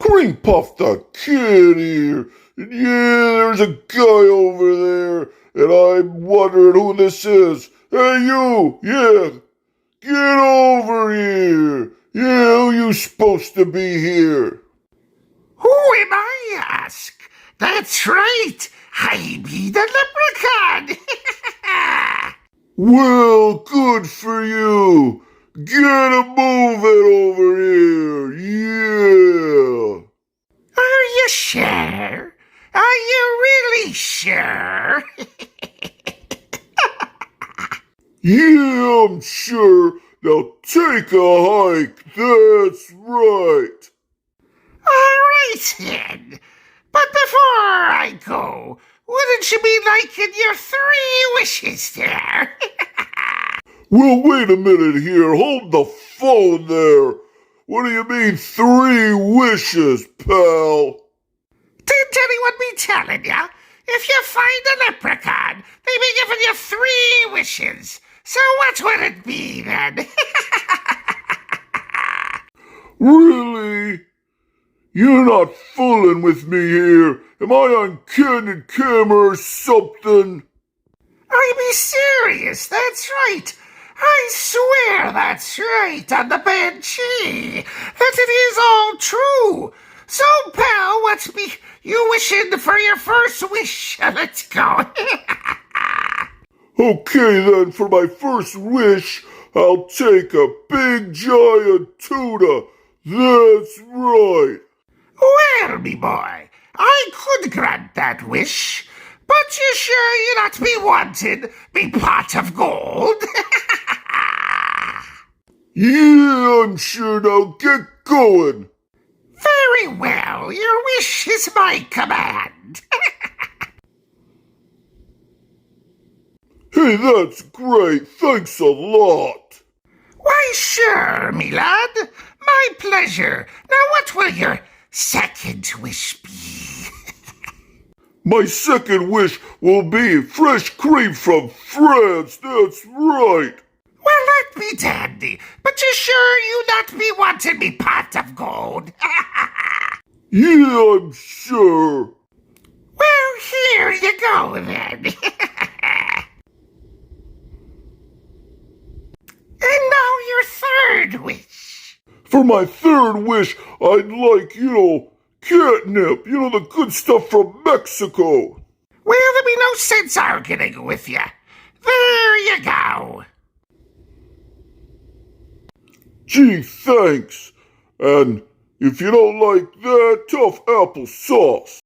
Cream Puff the Kid here. And yeah, there's a guy over there, and I'm wondering who this is. Hey, you! Yeah, get over here! Yeah, who you supposed to be here? Who am I, ask? That's right, I be the Leprechaun. Well, good for you. Get a moving over here. Yeah. Are you sure? Are you really sure? Yeah, I'm sure. Now take a hike. That's right. All right, then. But before I go, wouldn't you be liking your 3 wishes there? Well, wait a minute here. Hold the phone there. What do you mean 3 wishes, pal? Didn't anyone be telling you? If you find a leprechaun, they be giving you 3 wishes. So what would it be, then? Really? You're not fooling with me here. Am I on candid camera or something? I be serious, that's right. I swear that's right on the Banshee that it is all true. So, pal, what's be you wishing for your first wish? Let's go. Okay then, for my first wish, I'll take a big giant tuna. That's right. Well, me boy, I could grant that wish, but you sure you not be wanting me pot of gold? Yeah, I'm sure. Now get going. Very well, your wish is my command. Hey, that's great. Thanks a lot. Why, sure, me lad. My pleasure. Now, what will your second wish be? My second wish will be fresh cream from France. That's right. Well, that be dandy, but you sure you not be wanting me pot of gold? Yeah, I'm sure. Well, here you go, then. And now your third wish. For my third wish, I'd like, catnip. The good stuff from Mexico. Well, there be no sense arguing with you. There you go. Gee, thanks. And if you don't like that, tough apple sauce.